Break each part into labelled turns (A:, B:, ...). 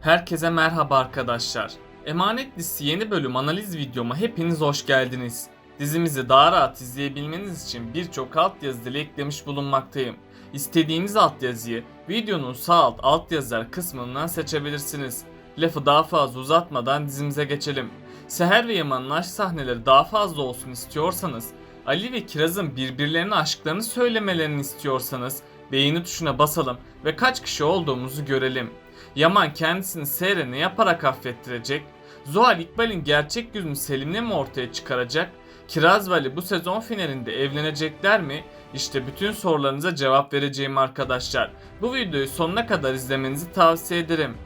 A: Herkese merhaba arkadaşlar. Emanet Dizisi yeni bölüm analiz videoma hepiniz hoş geldiniz. Dizimizi daha rahat izleyebilmeniz için birçok altyazı dili eklemiş bulunmaktayım. İstediğiniz altyazıyı videonun sağ altyazılar kısmından seçebilirsiniz. Lafı daha fazla uzatmadan dizimize geçelim. Seher ve Yaman'ın aşk sahneleri daha fazla olsun istiyorsanız, Ali ve Kiraz'ın birbirlerine aşklarını söylemelerini istiyorsanız beğeni tuşuna basalım ve kaç kişi olduğumuzu görelim. Yaman kendisini Seher'e ne yaparak affettirecek? Zuhal İkbal'in gerçek yüzünü Selim'le mi ortaya çıkaracak? Kiraz ve Ali bu sezon finalinde evlenecekler mi? İşte bütün sorularınıza cevap vereceğim arkadaşlar. Bu videoyu sonuna kadar izlemenizi tavsiye ederim.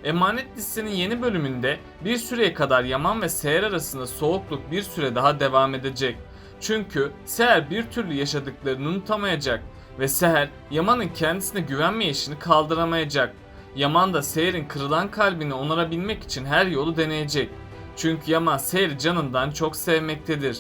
A: Emanet dizisinin yeni bölümünde bir süreye kadar Yaman ve Seher arasında soğukluk bir süre daha devam edecek. Çünkü Seher bir türlü yaşadıklarını unutamayacak ve Seher Yaman'ın kendisine güvenmeyişini kaldıramayacak. Yaman da Seher'in kırılan kalbini onarabilmek için her yolu deneyecek. Çünkü Yaman Seher'i canından çok sevmektedir.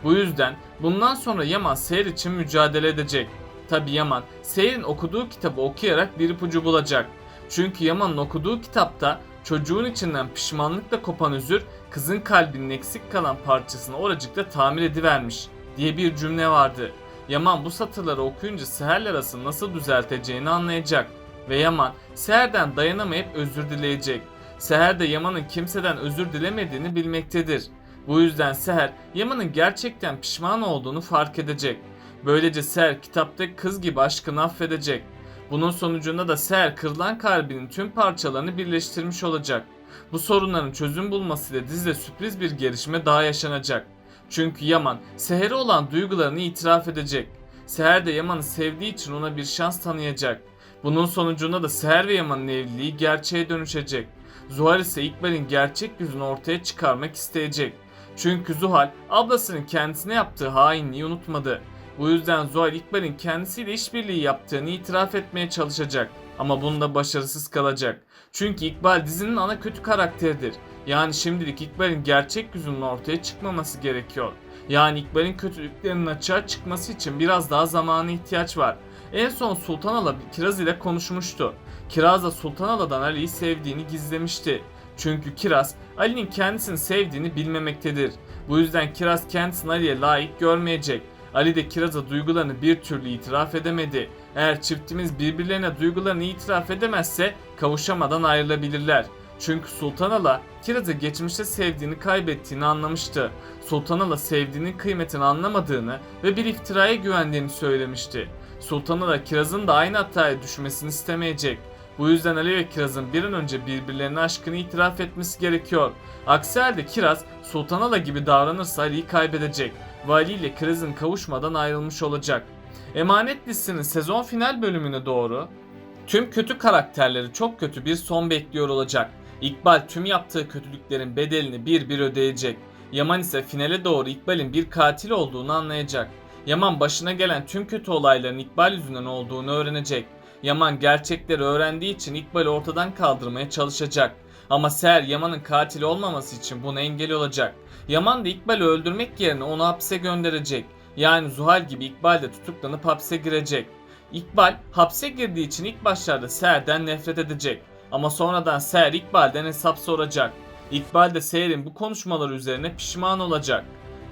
A: Bu yüzden bundan sonra Yaman Seher için mücadele edecek. Tabi Yaman Seher'in okuduğu kitabı okuyarak bir ipucu bulacak. Çünkü Yaman'ın okuduğu kitapta çocuğun içinden pişmanlıkla kopan özür kızın kalbinin eksik kalan parçasını oracıkta tamir edivermiş diye bir cümle vardı. Yaman bu satırları okuyunca Seher'le arasını nasıl düzelteceğini anlayacak. Ve Yaman Seher'den dayanamayıp özür dileyecek. Seher de Yaman'ın kimseden özür dilemediğini bilmektedir. Bu yüzden Seher Yaman'ın gerçekten pişman olduğunu fark edecek. Böylece Seher kitaptaki kız gibi aşkını affedecek. Bunun sonucunda da Seher kırılan kalbinin tüm parçalarını birleştirmiş olacak. Bu sorunların çözüm bulmasıyla dizide sürpriz bir gelişme daha yaşanacak. Çünkü Yaman Seher'e olan duygularını itiraf edecek. Seher de Yaman'ı sevdiği için ona bir şans tanıyacak. Bunun sonucunda da Seher ve Yaman'ın evliliği gerçeğe dönüşecek. Zuhal ise İkbal'in gerçek yüzünü ortaya çıkarmak isteyecek. Çünkü Zuhal ablasının kendisine yaptığı hainliği unutmadı. Bu yüzden Zuhal İkbal'in kendisiyle işbirliği yaptığını itiraf etmeye çalışacak. Ama bunda başarısız kalacak. Çünkü İkbal dizinin ana kötü karakteridir. Yani şimdilik İkbal'in gerçek yüzünün ortaya çıkmaması gerekiyor. Yani İkbal'in kötülüklerinin açığa çıkması için biraz daha zamana ihtiyaç var. En son Sultan Ala Kiraz ile konuşmuştu. Kiraz da Sultan Ala'dan Ali'yi sevdiğini gizlemişti. Çünkü Kiraz Ali'nin kendisini sevdiğini bilmemektedir. Bu yüzden Kiraz kendisini Ali'ye layık görmeyecek. Ali de Kiraz'a duygularını bir türlü itiraf edemedi. Eğer çiftimiz birbirlerine duygularını itiraf edemezse kavuşamadan ayrılabilirler. Çünkü Sultan Ala Kiraz'ı geçmişte sevdiğini kaybettiğini anlamıştı. Sultan Ala sevdiğinin kıymetini anlamadığını ve bir iftiraya güvendiğini söylemişti. Sultan Ala Kiraz'ın da aynı hataya düşmesini istemeyecek. Bu yüzden Ali ve Kiraz'ın bir an önce birbirlerine aşkını itiraf etmesi gerekiyor. Aksi halde Kiraz Sultan Ala gibi davranırsa Ali'yi kaybedecek ve Ali ile Kiraz'ın kavuşmadan ayrılmış olacak. Emanet dizisinin sezon final bölümüne doğru tüm kötü karakterleri çok kötü bir son bekliyor olacak. İkbal tüm yaptığı kötülüklerin bedelini bir bir ödeyecek. Yaman ise finale doğru İkbal'in bir katil olduğunu anlayacak. Yaman başına gelen tüm kötü olayların İkbal yüzünden olduğunu öğrenecek. Yaman gerçekleri öğrendiği için İkbal'i ortadan kaldırmaya çalışacak. Ama Seher Yaman'ın katil olmaması için buna engel olacak. Yaman da İkbal'i öldürmek yerine onu hapse gönderecek. Yani Zuhal gibi İkbal de tutuklanıp hapse girecek. İkbal hapse girdiği için ilk başlarda Seher'den nefret edecek. Ama sonradan Seher İkbal'den hesap soracak. İkbal de Seher'in bu konuşmaları üzerine pişman olacak.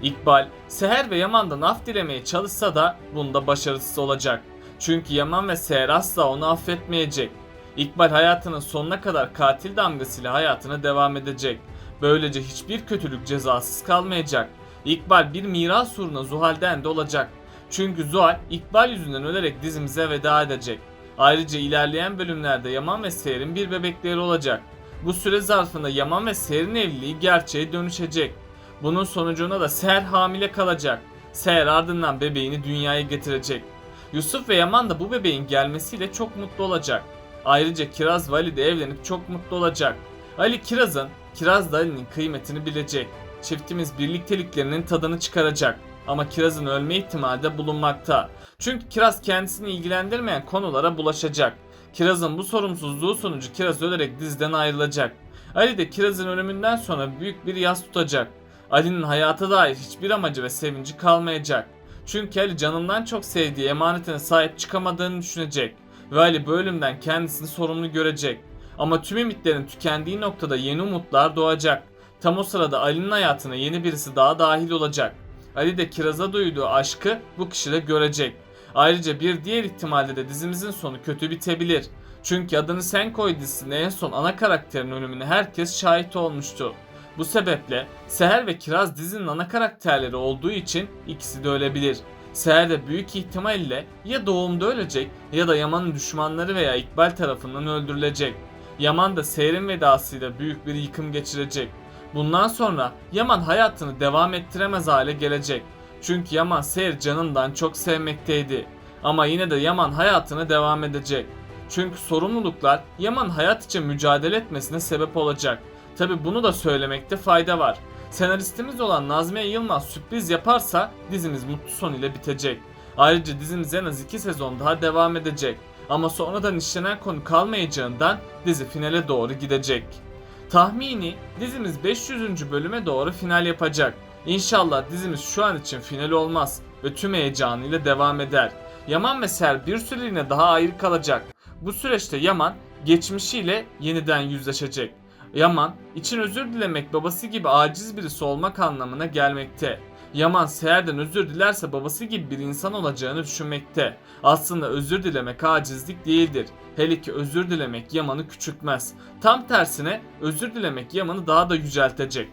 A: İkbal, Seher ve Yaman'dan af dilemeye çalışsa da bunda başarısız olacak. Çünkü Yaman ve Seher asla onu affetmeyecek. İkbal hayatının sonuna kadar katil damgasıyla hayatına devam edecek. Böylece hiçbir kötülük cezasız kalmayacak. İkbal bir miras uğruna Zuhal'den de olacak. Çünkü Zuhal İkbal yüzünden ölerek dizimize veda edecek. Ayrıca ilerleyen bölümlerde Yaman ve Seher'in bir bebekleri olacak. Bu süre zarfında Yaman ve Seher'in evliliği gerçeğe dönüşecek. Bunun sonucunda da Seher hamile kalacak. Seher ardından bebeğini dünyaya getirecek. Yusuf ve Yaman da bu bebeğin gelmesiyle çok mutlu olacak. Ayrıca Kiraz ve Ali de evlenip çok mutlu olacak. Ali Kiraz'ın, Kiraz da Ali'nin kıymetini bilecek. Çiftimiz birlikteliklerinin tadını çıkaracak. Ama Kiraz'ın ölme ihtimali de bulunmakta. Çünkü Kiraz kendisini ilgilendirmeyen konulara bulaşacak. Kiraz'ın bu sorumsuzluğu sonucu Kiraz ölerek diziden ayrılacak. Ali de Kiraz'ın ölümünden sonra büyük bir yas tutacak. Ali'nin hayata dair hiçbir amacı ve sevinci kalmayacak. Çünkü Ali canından çok sevdiği emanetine sahip çıkamadığını düşünecek. Ve Ali bu ölümden kendisini sorumlu görecek. Ama tüm ümitlerin tükendiği noktada yeni umutlar doğacak. Tam o sırada Ali'nin hayatına yeni birisi daha dahil olacak. Ali de Kiraz'a duyduğu aşkı bu kişide görecek. Ayrıca bir diğer ihtimalle de dizimizin sonu kötü bitebilir. Çünkü Adını Sen Koy dizisinde en son ana karakterin ölümüne herkes şahit olmuştu. Bu sebeple Seher ve Kiraz dizinin ana karakterleri olduğu için ikisi de ölebilir. Seher de büyük ihtimalle ya doğumda ölecek ya da Yaman'ın düşmanları veya İkbal tarafından öldürülecek. Yaman da Seher'in vedasıyla büyük bir yıkım geçirecek. Bundan sonra Yaman hayatını devam ettiremez hale gelecek. Çünkü Yaman Seher canından çok sevmekteydi. Ama yine de Yaman hayatına devam edecek. Çünkü sorumluluklar Yaman hayat için mücadele etmesine sebep olacak. Tabi bunu da söylemekte fayda var. Senaristimiz olan Nazmiye Yılmaz sürpriz yaparsa dizimiz mutlu son ile bitecek. Ayrıca dizimiz en az 2 sezon daha devam edecek. Ama sonradan işlenen konu kalmayacağından dizi finale doğru gidecek. Tahmini dizimiz 500. bölüme doğru final yapacak. İnşallah dizimiz şu an için final olmaz ve tüm heyecanıyla devam eder. Yaman ve Ser bir süreliğine daha ayrı kalacak. Bu süreçte Yaman geçmişiyle yeniden yüzleşecek. Yaman için özür dilemek babası gibi aciz birisi olmak anlamına gelmekte. Yaman Seher'den özür dilerse babası gibi bir insan olacağını düşünmekte. Aslında özür dilemek acizlik değildir. Hele ki özür dilemek Yaman'ı küçültmez. Tam tersine özür dilemek Yaman'ı daha da yüceltecek.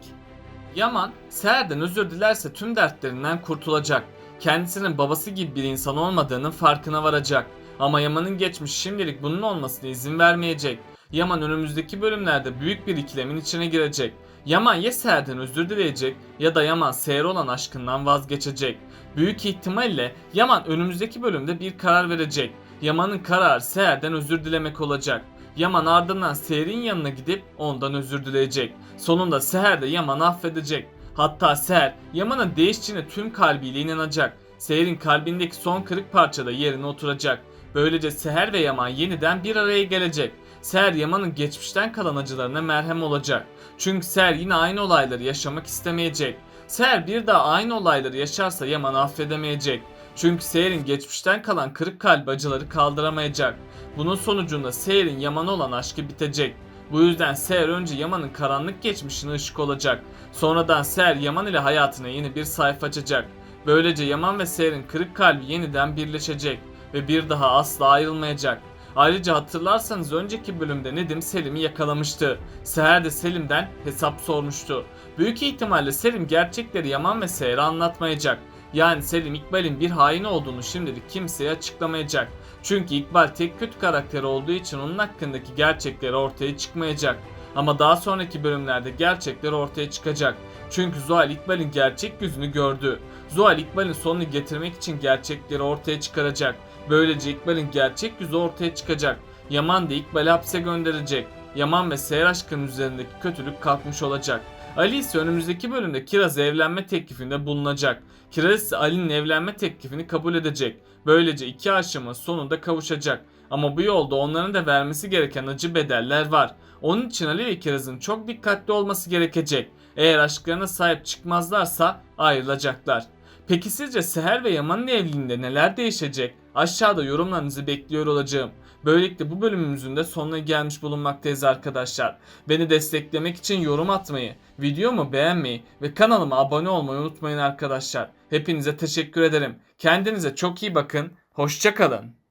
A: Yaman Seher'den özür dilerse tüm dertlerinden kurtulacak. Kendisinin babası gibi bir insan olmadığının farkına varacak. Ama Yaman'ın geçmişi şimdilik bunun olmasına izin vermeyecek. Yaman önümüzdeki bölümlerde büyük bir ikilemin içine girecek. Yaman ya Seher'den özür dileyecek ya da Yaman Seher'e olan aşkından vazgeçecek. Büyük ihtimalle Yaman önümüzdeki bölümde bir karar verecek. Yaman'ın kararı Seher'den özür dilemek olacak. Yaman ardından Seher'in yanına gidip ondan özür dileyecek. Sonunda Seher de Yaman'ı affedecek. Hatta Seher Yaman'ın değiştiğine tüm kalbiyle inanacak. Seher'in kalbindeki son kırık parça da yerine oturacak. Böylece Seher ve Yaman yeniden bir araya gelecek. Seher Yaman'ın geçmişten kalan acılarına merhem olacak. Çünkü Seher yine aynı olayları yaşamak istemeyecek. Seher bir daha aynı olayları yaşarsa Yaman'ı affedemeyecek. Çünkü Seher'in geçmişten kalan kırık kalp acıları kaldıramayacak. Bunun sonucunda Seher'in Yaman'a olan aşkı bitecek. Bu yüzden Seher önce Yaman'ın karanlık geçmişine ışık olacak. Sonradan Seher Yaman ile hayatına yeni bir sayfa açacak. Böylece Yaman ve Seher'in kırık kalbi yeniden birleşecek ve bir daha asla ayrılmayacak. Ayrıca hatırlarsanız önceki bölümde Nedim Selim'i yakalamıştı. Seher de Selim'den hesap sormuştu. Büyük ihtimalle Selim gerçekleri Yaman ve Seher'e anlatmayacak. Yani Selim İkbal'in bir hain olduğunu şimdilik kimseye açıklamayacak. Çünkü İkbal tek kötü karakter olduğu için onun hakkındaki gerçekleri ortaya çıkmayacak. Ama daha sonraki bölümlerde gerçekler ortaya çıkacak. Çünkü Zuhal İkbal'in gerçek yüzünü gördü. Zuhal İkbal'in sonunu getirmek için gerçekleri ortaya çıkaracak. Böylece İkbal'in gerçek yüzü ortaya çıkacak. Yaman da İkbal'i hapse gönderecek. Yaman ve Seher aşkının üzerindeki kötülük kalkmış olacak. Ali ise önümüzdeki bölümde Kiraz'a evlenme teklifinde bulunacak. Kiraz ise Ali'nin evlenme teklifini kabul edecek. Böylece iki aşığımız sonunda kavuşacak. Ama bu yolda onların da vermesi gereken acı bedeller var. Onun için Ali ve Kiraz'ın çok dikkatli olması gerekecek. Eğer aşklarına sahip çıkmazlarsa ayrılacaklar. Peki sizce Seher ve Yaman'ın evliliğinde neler değişecek? Aşağıda yorumlarınızı bekliyor olacağım. Böylelikle bu bölümümüzün de sonuna gelmiş bulunmaktayız arkadaşlar. Beni desteklemek için yorum atmayı, videomu beğenmeyi ve kanalıma abone olmayı unutmayın arkadaşlar. Hepinize teşekkür ederim. Kendinize çok iyi bakın. Hoşça kalın.